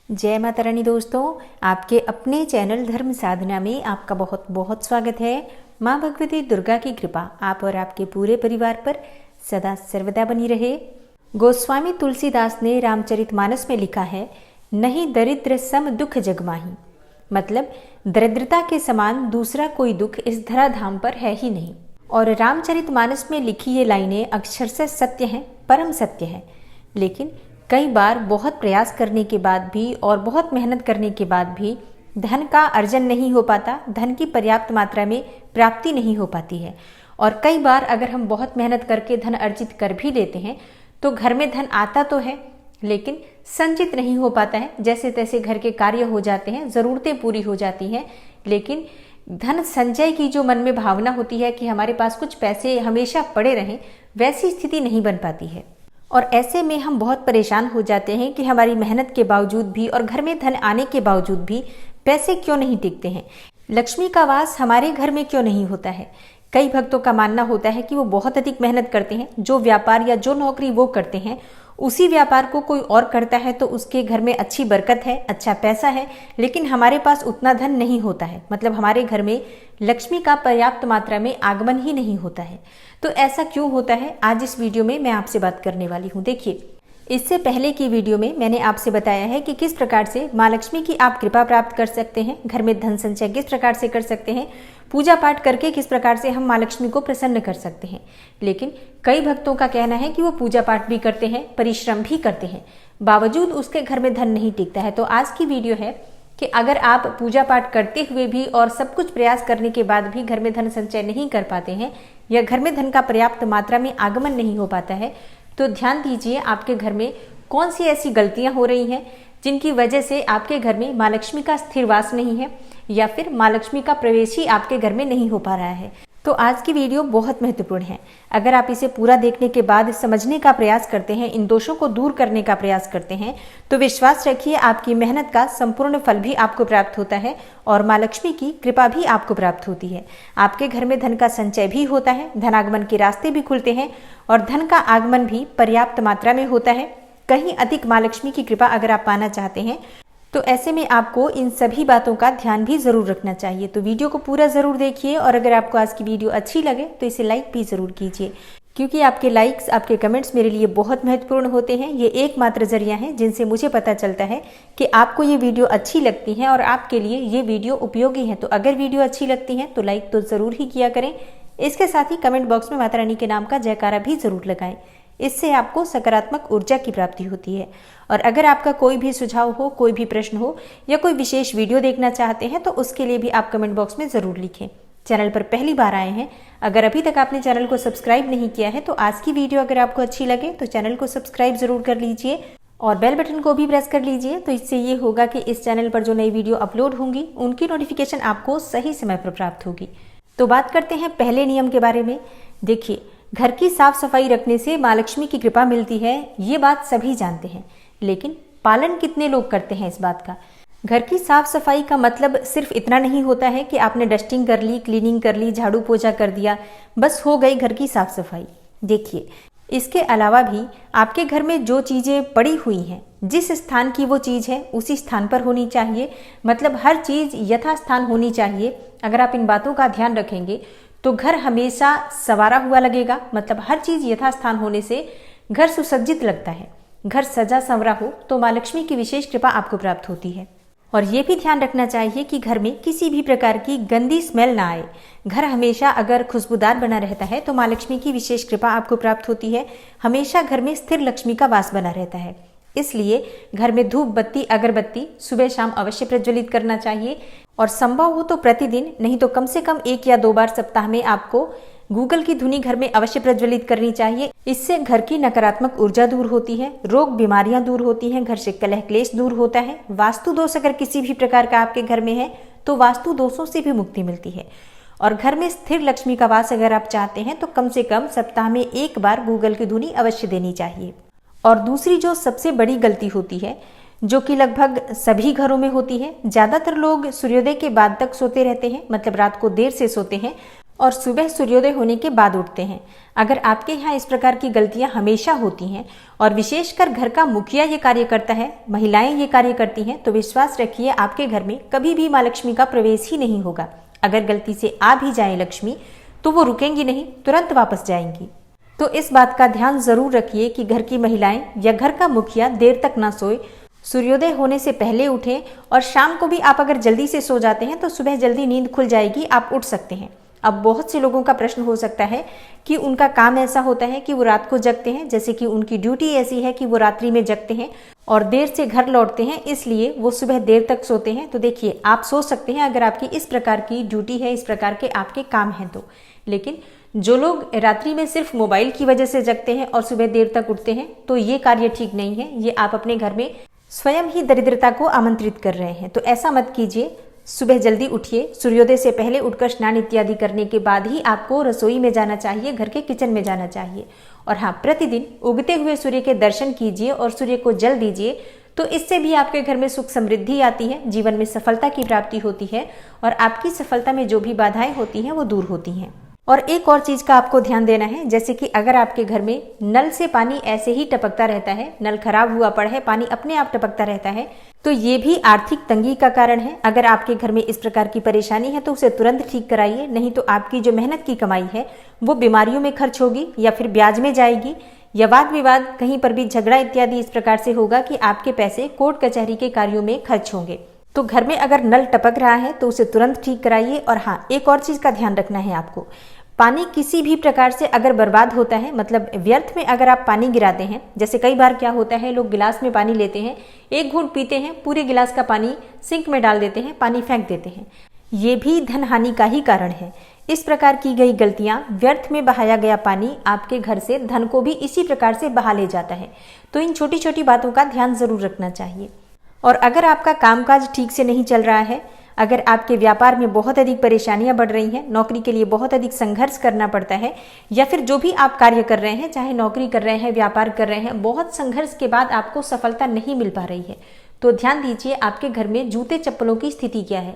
जय माता रानी दोस्तों, आपके अपने चैनल धर्म साधना में आपका बहुत बहुत स्वागत है। माँ भगवती दुर्गा की कृपा आप और आपके पूरे परिवार पर सदा सर्वदा बनी रहे। गोस्वामी तुलसीदास ने रामचरितमानस में लिखा है, नहीं दरिद्र सम दुख जगमाही। मतलब दरिद्रता के समान दूसरा कोई दुख इस धराधाम पर है ही नहीं। और रामचरितमानस में लिखी ये लाइनें अक्षरशः सत्य हैं, परम सत्य है। लेकिन कई बार बहुत प्रयास करने के बाद भी और बहुत मेहनत करने के बाद भी धन का अर्जन नहीं हो पाता, धन की पर्याप्त मात्रा में प्राप्ति नहीं हो पाती है। और कई बार अगर हम बहुत मेहनत करके धन अर्जित कर भी लेते हैं तो घर में धन आता तो है लेकिन संचित नहीं हो पाता है। जैसे तैसे घर के कार्य हो जाते हैं, ज़रूरतें पूरी हो जाती हैं, लेकिन धन संचय की जो मन में भावना होती है कि हमारे पास कुछ पैसे हमेशा पड़े रहें, वैसी स्थिति नहीं बन पाती है। और ऐसे में हम बहुत परेशान हो जाते हैं कि हमारी मेहनत के बावजूद भी और घर में धन आने के बावजूद भी पैसे क्यों नहीं टिकते हैं, लक्ष्मी का वास हमारे घर में क्यों नहीं होता है। कई भक्तों का मानना होता है कि वो बहुत अधिक मेहनत करते हैं, जो व्यापार या जो नौकरी वो करते हैं उसी व्यापार को कोई और करता है तो उसके घर में अच्छी बरकत है, अच्छा पैसा है, लेकिन हमारे पास उतना धन नहीं होता है। मतलब हमारे घर में लक्ष्मी का पर्याप्त मात्रा में आगमन ही नहीं होता है। तो ऐसा क्यों होता है, आज इस वीडियो में मैं आपसे बात करने वाली हूँ। देखिए, इससे पहले की वीडियो में मैंने आपसे बताया है कि किस प्रकार से माँ लक्ष्मी की आप कृपा प्राप्त कर सकते हैं, घर में धन संचय किस प्रकार से कर सकते हैं, पूजा पाठ करके किस प्रकार से हम माँ लक्ष्मी को प्रसन्न कर सकते हैं। लेकिन कई भक्तों का कहना है कि वो पूजा पाठ भी करते हैं, परिश्रम भी करते हैं, बावजूद उसके घर में धन नहीं टिकता है। तो आज की वीडियो है कि अगर आप पूजा पाठ करते हुए भी और सब कुछ प्रयास करने के बाद भी घर में धन संचय नहीं कर पाते हैं या घर में धन का पर्याप्त मात्रा में आगमन नहीं हो पाता है, तो ध्यान दीजिए आपके घर में कौन सी ऐसी गलतियां हो रही हैं जिनकी वजह से आपके घर में माँ लक्ष्मी का स्थिर वास नहीं है या फिर माँ लक्ष्मी का प्रवेश ही आपके घर में नहीं हो पा रहा है। तो आज की वीडियो बहुत महत्वपूर्ण है। अगर आप इसे पूरा देखने के बाद समझने का प्रयास करते हैं, इन दोषों को दूर करने का प्रयास करते हैं, तो विश्वास रखिए आपकी मेहनत का संपूर्ण फल भी आपको प्राप्त होता है और माँ लक्ष्मी की कृपा भी आपको प्राप्त होती है। आपके घर में धन का संचय भी होता है, धनागमन के रास्ते भी खुलते हैं और धन का आगमन भी पर्याप्त मात्रा में होता है। कहीं अधिक माँ लक्ष्मी की कृपा अगर आप पाना चाहते हैं तो ऐसे में आपको इन सभी बातों का ध्यान भी जरूर रखना चाहिए। तो वीडियो को पूरा जरूर देखिए और अगर आपको आज की वीडियो अच्छी लगे तो इसे लाइक भी जरूर कीजिए, क्योंकि आपके लाइक्स, आपके कमेंट्स मेरे लिए बहुत महत्वपूर्ण होते हैं। ये एकमात्र जरिया है जिनसे मुझे पता चलता है कि आपको ये वीडियो अच्छी लगती है और आपके लिए ये वीडियो उपयोगी है। तो अगर वीडियो अच्छी लगती है तो लाइक तो जरूर ही किया करें। इसके साथ ही कमेंट बॉक्स में माता रानी के नाम का जयकारा भी जरूर लगाएं। इससे आपको सकारात्मक ऊर्जा की प्राप्ति होती है। और अगर आपका कोई भी सुझाव हो, कोई भी प्रश्न हो या कोई विशेष वीडियो देखना चाहते हैं तो उसके लिए भी आप कमेंट बॉक्स में ज़रूर लिखें। चैनल पर पहली बार आए हैं, अगर अभी तक आपने चैनल को सब्सक्राइब नहीं किया है तो आज की वीडियो अगर आपको अच्छी लगे तो चैनल को सब्सक्राइब जरूर कर लीजिए और बेल बटन को भी प्रेस कर लीजिए। तो इससे ये होगा कि इस चैनल पर जो नई वीडियो अपलोड होंगी उनकी नोटिफिकेशन आपको सही समय पर प्राप्त होगी। तो बात करते हैं पहले नियम के बारे में। देखिए, घर की साफ सफाई रखने से माँ लक्ष्मी की कृपा मिलती है, ये बात सभी जानते हैं, लेकिन पालन कितने लोग करते हैं इस बात का। घर की साफ सफाई का मतलब सिर्फ इतना नहीं होता है कि आपने डस्टिंग कर ली, क्लीनिंग कर ली, झाड़ू पोछा कर दिया, बस हो गई घर की साफ सफाई। देखिए, इसके अलावा भी आपके घर में जो चीज़ें पड़ी हुई हैं, जिस स्थान की वो चीज़ है उसी स्थान पर होनी चाहिए। मतलब हर चीज़ यथास्थान होनी चाहिए। अगर आप इन बातों का ध्यान रखेंगे तो घर हमेशा संवारा हुआ लगेगा। मतलब हर चीज़ यथास्थान होने से घर सुसज्जित लगता है। घर सजा संवरा हो तो माँ लक्ष्मी की विशेष कृपा आपको प्राप्त होती है। और ये भी ध्यान रखना चाहिए कि घर में किसी भी प्रकार की गंदी स्मेल ना आए। घर हमेशा अगर खुशबूदार बना रहता है तो माँ लक्ष्मी की विशेष कृपा आपको प्राप्त होती है। हमेशा घर में स्थिर लक्ष्मी का वास बना रहता है। इसलिए घर में धूप बत्ती, अगरबत्ती सुबह शाम अवश्य प्रज्वलित करना चाहिए और संभव हो तो प्रतिदिन, नहीं तो कम से कम 1 या 2 बार सप्ताह में आपको गूगल की धुनी घर में अवश्य प्रज्वलित करनी चाहिए। इससे घर की नकारात्मक ऊर्जा दूर होती है, रोग बीमारियां दूर होती हैं, घर से कलह क्लेश दूर होता है। वास्तु दोष अगर किसी भी प्रकार का आपके घर में है तो वास्तु दोषों से भी मुक्ति मिलती है। और घर में स्थिर लक्ष्मी का वास अगर आप चाहते हैं तो कम से कम सप्ताह में 1 बार गूगल की धुनी अवश्य देनी चाहिए। और दूसरी जो सबसे बड़ी गलती होती है, जो कि लगभग सभी घरों में होती है, ज़्यादातर लोग सूर्योदय के बाद तक सोते रहते हैं, मतलब रात को देर से सोते हैं और सुबह सूर्योदय होने के बाद उठते हैं। अगर आपके यहाँ इस प्रकार की गलतियां हमेशा होती हैं और विशेषकर घर का मुखिया ये कार्य करता है, महिलाएं ये कार्य करती हैं, तो विश्वास रखिए आपके घर में कभी भी माँ लक्ष्मी का प्रवेश ही नहीं होगा। अगर गलती से आ भी जाए लक्ष्मी तो वो रुकेंगी नहीं, तुरंत वापस जाएंगी। तो इस बात का ध्यान जरूर रखिए कि घर की महिलाएं या घर का मुखिया देर तक ना सोए, सूर्योदय होने से पहले उठें। और शाम को भी आप अगर जल्दी से सो जाते हैं तो सुबह जल्दी नींद खुल जाएगी, आप उठ सकते हैं। अब बहुत से लोगों का प्रश्न हो सकता है कि उनका काम ऐसा होता है कि वो रात को जगते हैं, जैसे कि उनकी ड्यूटी ऐसी है कि वो रात्रि में जगते हैं और देर से घर लौटते हैं, इसलिए वो सुबह देर तक सोते हैं। तो देखिए, आप सो सकते हैं अगर आपकी इस प्रकार की ड्यूटी है, इस प्रकार के आपके काम हैं तो। लेकिन जो लोग रात्रि में सिर्फ मोबाइल की वजह से जगते हैं और सुबह देर तक उठते हैं, तो ये कार्य ठीक नहीं है। ये आप अपने घर में स्वयं ही दरिद्रता को आमंत्रित कर रहे हैं। तो ऐसा मत कीजिए। सुबह जल्दी उठिए, सूर्योदय से पहले उठकर स्नान इत्यादि करने के बाद ही आपको रसोई में जाना चाहिए, घर के किचन में जाना चाहिए। और हाँ, प्रतिदिन उगते हुए सूर्य के दर्शन कीजिए और सूर्य को जल दीजिए। तो इससे भी आपके घर में सुख समृद्धि आती है, जीवन में सफलता की प्राप्ति होती है और आपकी सफलता में जो भी बाधाएं होती हैं वो दूर होती हैं। और एक और चीज का आपको ध्यान देना है, जैसे कि अगर आपके घर में नल से पानी ऐसे ही टपकता रहता है, नल खराब हुआ पड़ा है, पानी अपने आप टपकता रहता है, तो ये भी आर्थिक तंगी का कारण है। अगर आपके घर में इस प्रकार की परेशानी है तो उसे तुरंत ठीक कराइए, नहीं तो आपकी जो मेहनत की कमाई है वो बीमारियों में खर्च होगी या फिर ब्याज में जाएगी, या वाद विवाद, कहीं पर भी झगड़ा इत्यादि इस प्रकार से होगा कि आपके पैसे कोर्ट कचहरी के कार्यों में खर्च होंगे। तो घर में अगर नल टपक रहा है तो उसे तुरंत ठीक कराइए। और हाँ, एक और चीज का ध्यान रखना है आपको, पानी किसी भी प्रकार से अगर बर्बाद होता है, मतलब व्यर्थ में अगर आप पानी गिराते हैं, जैसे कई बार क्या होता है, लोग गिलास में पानी लेते हैं, एक घूंट पीते हैं, पूरे गिलास का पानी सिंक में डाल देते हैं, पानी फेंक देते हैं, ये भी धन हानि का ही कारण है। इस प्रकार की गई गलतियां, व्यर्थ में बहाया गया पानी आपके घर से धन को भी इसी प्रकार से बहा ले जाता है। तो इन छोटी छोटी बातों का ध्यान जरूर रखना चाहिए। और अगर आपका कामकाज ठीक से नहीं चल रहा है, अगर आपके व्यापार में बहुत अधिक परेशानियां बढ़ रही हैं, नौकरी के लिए बहुत अधिक संघर्ष करना पड़ता है, या फिर जो भी आप कार्य कर रहे हैं, चाहे नौकरी कर रहे हैं, व्यापार कर रहे हैं, बहुत संघर्ष के बाद आपको सफलता नहीं मिल पा रही है, तो ध्यान दीजिए आपके घर में जूते चप्पलों की स्थिति क्या है।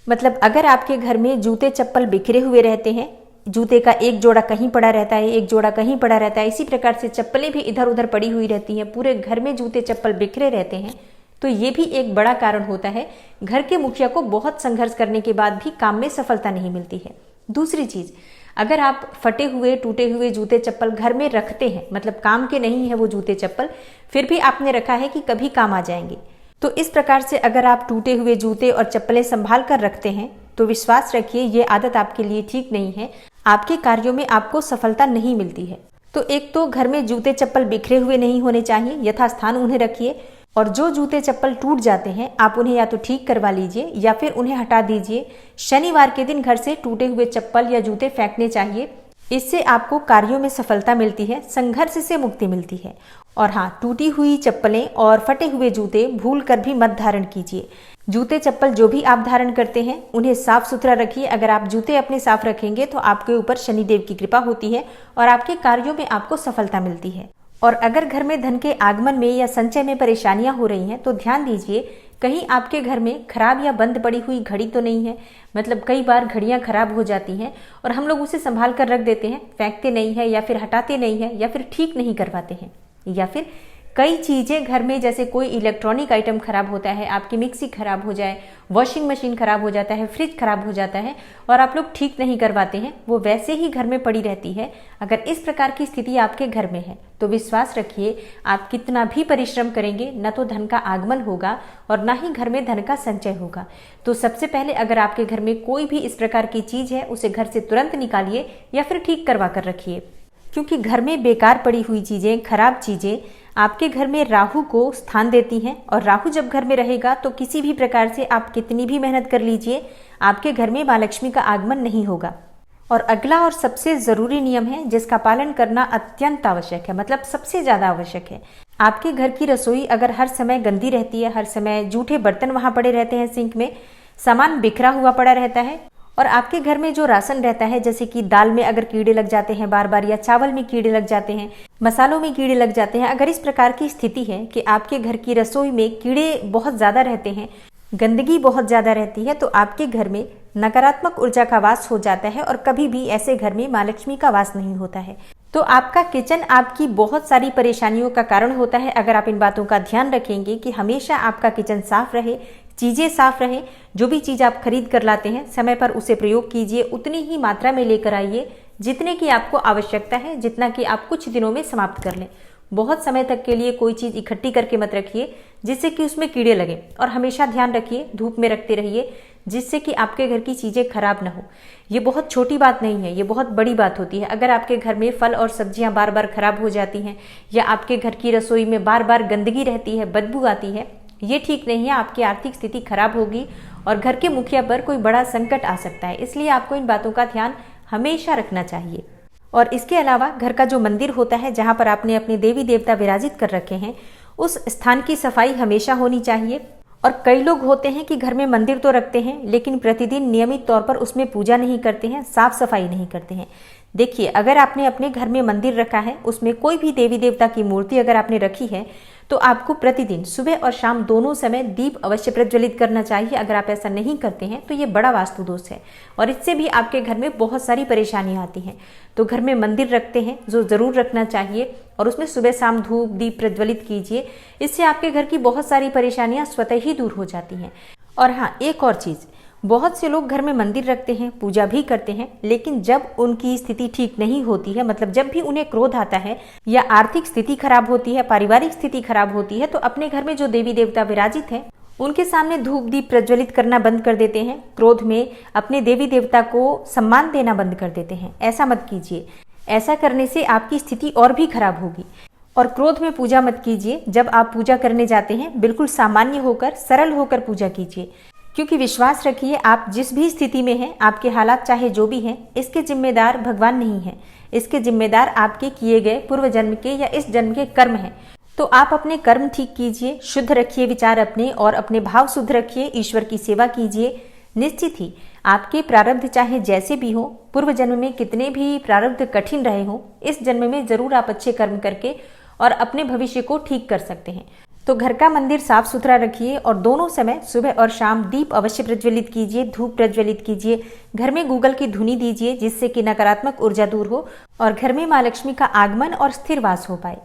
मतलब अगर आपके घर में जूते चप्पल बिखरे हुए रहते हैं, जूते का एक जोड़ा कहीं पड़ा रहता है, एक जोड़ा कहीं पड़ा रहता है, इसी प्रकार से चप्पलें भी इधर उधर पड़ी हुई रहती हैं, पूरे घर में जूते चप्पल बिखरे रहते हैं, तो ये भी एक बड़ा कारण होता है। घर के मुखिया को बहुत संघर्ष करने के बाद भी काम में सफलता नहीं मिलती है। दूसरी चीज, अगर आप फटे हुए टूटे हुए जूते चप्पल घर में रखते हैं, मतलब काम के नहीं है वो जूते चप्पल, फिर भी आपने रखा है कि कभी काम आ जाएंगे, तो इस प्रकार से अगर आप टूटे हुए जूते और चप्पलें संभाल कर रखते हैं, तो विश्वास रखिए ये आदत आपके लिए ठीक नहीं है, आपके कार्यों में आपको सफलता नहीं मिलती है। तो एक तो घर में जूते चप्पल बिखरे हुए नहीं होने चाहिए, यथास्थान उन्हें रखिए। और जो जूते चप्पल टूट जाते हैं, आप उन्हें या तो ठीक करवा लीजिए या फिर उन्हें हटा दीजिए। शनिवार के दिन घर से टूटे हुए चप्पल या जूते फेंकने चाहिए, इससे आपको कार्यों में सफलता मिलती है, संघर्ष से मुक्ति मिलती है। और हाँ, टूटी हुई चप्पलें और फटे हुए जूते भूल कर भी मत धारण कीजिए। जूते चप्पल जो भी आप धारण करते हैं उन्हें साफ सुथरा रखिए। अगर आप जूते अपने साफ रखेंगे तो आपके ऊपर शनिदेव की कृपा होती है और आपके कार्यों में आपको सफलता मिलती है। और अगर घर में धन के आगमन में या संचय में परेशानियां हो रही हैं, तो ध्यान दीजिए कहीं आपके घर में खराब या बंद पड़ी हुई घड़ी तो नहीं है। मतलब कई बार घड़ियां खराब हो जाती हैं और हम लोग उसे संभाल कर रख देते हैं, फेंकते नहीं है या फिर हटाते नहीं है या फिर ठीक नहीं करवाते हैं। या फिर कई चीजें घर में, जैसे कोई इलेक्ट्रॉनिक आइटम खराब होता है, आपकी मिक्सी खराब हो जाए, वॉशिंग मशीन खराब हो जाता है, फ्रिज खराब हो जाता है और आप लोग ठीक नहीं करवाते हैं, वो वैसे ही घर में पड़ी रहती है। अगर इस प्रकार की स्थिति आपके घर में है तो विश्वास रखिए आप कितना भी परिश्रम करेंगे, न तो धन का आगमन होगा और न ही घर में धन का संचय होगा। तो सबसे पहले अगर आपके घर में कोई भी इस प्रकार की चीज है, उसे घर से तुरंत निकालिए या फिर ठीक करवा कर रखिए, क्योंकि घर में बेकार पड़ी हुई चीजें, खराब चीजें आपके घर में राहु को स्थान देती हैं। और राहु जब घर में रहेगा तो किसी भी प्रकार से आप कितनी भी मेहनत कर लीजिए, आपके घर में माँ लक्ष्मी का आगमन नहीं होगा। और अगला और सबसे जरूरी नियम है जिसका पालन करना अत्यंत आवश्यक है, मतलब सबसे ज्यादा आवश्यक है। आपके घर की रसोई अगर हर समय गंदी रहती है, हर समय जूठे बर्तन वहां पड़े रहते हैं, सिंक में सामान बिखरा हुआ पड़ा रहता है, और आपके घर में जो राशन रहता है, जैसे कि दाल में अगर कीड़े लग जाते हैं बार बार, या चावल में कीड़े लग जाते हैं, मसालों में कीड़े लग जाते हैं, अगर इस प्रकार की स्थिति है कि आपके घर की रसोई में कीड़े बहुत ज्यादा रहते हैं, गंदगी बहुत ज़्यादा रहती है तो आपके घर में नकारात्मक ऊर्जा का वास हो जाता है और कभी भी ऐसे घर में माँ लक्ष्मी का वास नहीं होता है। तो आपका किचन आपकी बहुत सारी परेशानियों का कारण होता है। अगर आप इन बातों का ध्यान रखेंगे कि हमेशा आपका किचन साफ रहे, चीज़ें साफ रहें, जो भी चीज़ आप खरीद कर लाते हैं समय पर उसे प्रयोग कीजिए, उतनी ही मात्रा में लेकर आइए जितने की आपको आवश्यकता है, जितना कि आप कुछ दिनों में समाप्त कर लें। बहुत समय तक के लिए कोई चीज़ इकट्ठी करके मत रखिए जिससे कि उसमें कीड़े लगें, और हमेशा ध्यान रखिए धूप में रखते रहिए जिससे कि आपके घर की चीज़ें खराब ना हो। ये बहुत छोटी बात नहीं है, ये बहुत बड़ी बात होती है। अगर आपके घर में फल और सब्जियां बार बार खराब हो जाती हैं या आपके घर की रसोई में बार बार गंदगी रहती है, बदबू आती है, ये ठीक नहीं है। आपकी आर्थिक स्थिति खराब होगी और घर के मुखिया पर कोई बड़ा संकट आ सकता है। इसलिए आपको इन बातों का ध्यान हमेशा रखना चाहिए। और इसके अलावा घर का जो मंदिर होता है जहाँ पर आपने अपने देवी देवता विराजित कर रखे हैं, उस स्थान की सफाई हमेशा होनी चाहिए। और कई लोग होते हैं कि घर में मंदिर तो रखते हैं लेकिन प्रतिदिन नियमित तौर पर उसमें पूजा नहीं करते हैं, साफ सफाई नहीं करते हैं। देखिए, अगर आपने अपने घर में मंदिर रखा है, उसमें कोई भी देवी देवता की मूर्ति अगर आपने रखी है, तो आपको प्रतिदिन सुबह और शाम दोनों समय दीप अवश्य प्रज्वलित करना चाहिए। अगर आप ऐसा नहीं करते हैं तो ये बड़ा वास्तु दोष है और इससे भी आपके घर में बहुत सारी परेशानियां आती हैं। तो घर में मंदिर रखते हैं जो जरूर रखना चाहिए और उसमें सुबह शाम धूप दीप प्रज्वलित कीजिए। इससे आपके घर की बहुत सारी परेशानियां स्वतः ही दूर हो जाती हैं। और हाँ, एक और चीज़, बहुत से लोग घर में मंदिर रखते हैं, पूजा भी करते हैं, लेकिन जब उनकी स्थिति ठीक नहीं होती है, मतलब जब भी उन्हें क्रोध आता है या आर्थिक स्थिति खराब होती है, पारिवारिक स्थिति खराब होती है, तो अपने घर में जो देवी देवता विराजित हैं उनके सामने धूप दीप प्रज्वलित करना बंद कर देते हैं। क्रोध में अपने देवी देवता को सम्मान देना बंद कर देते हैं। ऐसा मत कीजिए। ऐसा करने से आपकी स्थिति और भी खराब होगी। और क्रोध में पूजा मत कीजिए। जब आप पूजा करने जाते हैं बिल्कुल सामान्य होकर, सरल होकर पूजा कीजिए, क्योंकि विश्वास रखिए आप जिस भी स्थिति में हैं, आपके हालात चाहे जो भी हैं, इसके जिम्मेदार भगवान नहीं हैं। इसके जिम्मेदार आपके किए गए पूर्व जन्म के या इस जन्म के कर्म हैं। तो आप अपने कर्म ठीक कीजिए, शुद्ध रखिए विचार अपने और अपने भाव शुद्ध रखिए, ईश्वर की सेवा कीजिए। निश्चित ही आपके प्रारब्ध चाहे जैसे भी हो, पूर्व जन्म में कितने भी प्रारब्ध कठिन रहे हो, इस जन्म में जरूर आप अच्छे कर्म करके और अपने भविष्य को ठीक कर सकते हैं। तो घर का मंदिर साफ सुथरा रखिए और दोनों समय सुबह और शाम दीप अवश्य प्रज्वलित कीजिए, धूप प्रज्वलित कीजिए। घर में गूगल की धुनी दीजिए जिससे कि नकारात्मक ऊर्जा दूर हो और घर में माँ लक्ष्मी का आगमन और स्थिर वास हो पाए।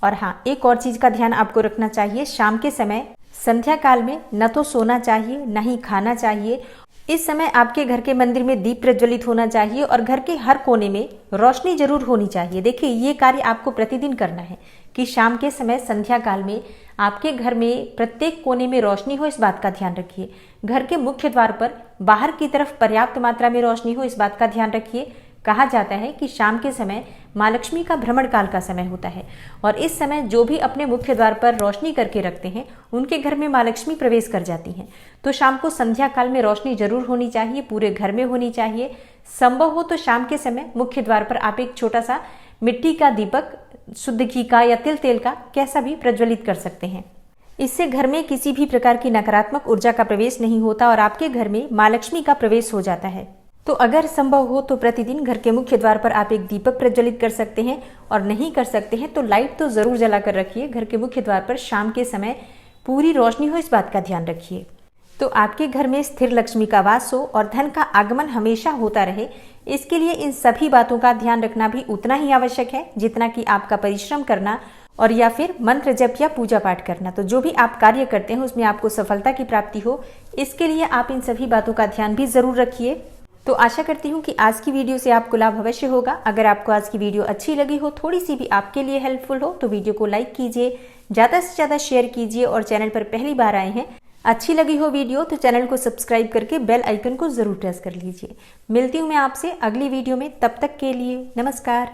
और हाँ, एक और चीज का ध्यान आपको रखना चाहिए। शाम के समय संध्या काल में न तो सोना चाहिए न ही खाना चाहिए। इस समय आपके घर के मंदिर में दीप प्रज्वलित होना चाहिए और घर के हर कोने में रोशनी जरूर होनी चाहिए। देखिए, ये कार्य आपको प्रतिदिन करना है कि शाम के समय संध्या काल में आपके घर में प्रत्येक कोने में रोशनी हो, इस बात का ध्यान रखिए। घर के मुख्य द्वार पर बाहर की तरफ पर्याप्त मात्रा में रोशनी हो, इस बात का ध्यान रखिए। कहा जाता है कि शाम के समय माँ लक्ष्मी का भ्रमण काल का समय होता है और इस समय जो भी अपने मुख्य द्वार पर रोशनी करके रखते हैं उनके घर में माँ लक्ष्मी प्रवेश कर जाती हैं। तो शाम को संध्या काल में रोशनी जरूर होनी चाहिए, पूरे घर में होनी चाहिए। संभव हो तो शाम के समय मुख्य द्वार पर आप एक छोटा सा मिट्टी का दीपक, शुद्ध घी का या तिल तेल का कैसा भी प्रज्वलित कर सकते हैं। इससे घर में किसी भी प्रकार की नकारात्मक ऊर्जा का प्रवेश नहीं होता और आपके घर में माँ लक्ष्मी का प्रवेश हो जाता है। तो अगर संभव हो तो प्रतिदिन घर के मुख्य द्वार पर आप एक दीपक प्रज्वलित कर सकते हैं और नहीं कर सकते हैं तो लाइट तो जरूर जला कर रखिए। घर के मुख्य द्वार पर शाम के समय पूरी रोशनी हो, इस बात का ध्यान रखिए। तो आपके घर में स्थिर लक्ष्मी का वास हो और धन का आगमन हमेशा होता रहे, इसके लिए इन सभी बातों का ध्यान रखना भी उतना ही आवश्यक है जितना कि आपका परिश्रम करना और या फिर मंत्र जप या पूजा पाठ करना। तो जो भी आप कार्य करते हैं उसमें आपको सफलता की प्राप्ति हो, इसके लिए आप इन सभी बातों का ध्यान भी जरूर रखिए। तो आशा करती हूँ कि आज की वीडियो से आपको लाभ अवश्य होगा। अगर आपको आज की वीडियो अच्छी लगी हो, थोड़ी सी भी आपके लिए हेल्पफुल हो, तो वीडियो को लाइक कीजिए, ज़्यादा से ज़्यादा शेयर कीजिए और चैनल पर पहली बार आए हैं, अच्छी लगी हो वीडियो तो चैनल को सब्सक्राइब करके बेल आइकन को जरूर प्रेस कर लीजिए। मिलती हूँ मैं आपसे अगली वीडियो में, तब तक के लिए नमस्कार।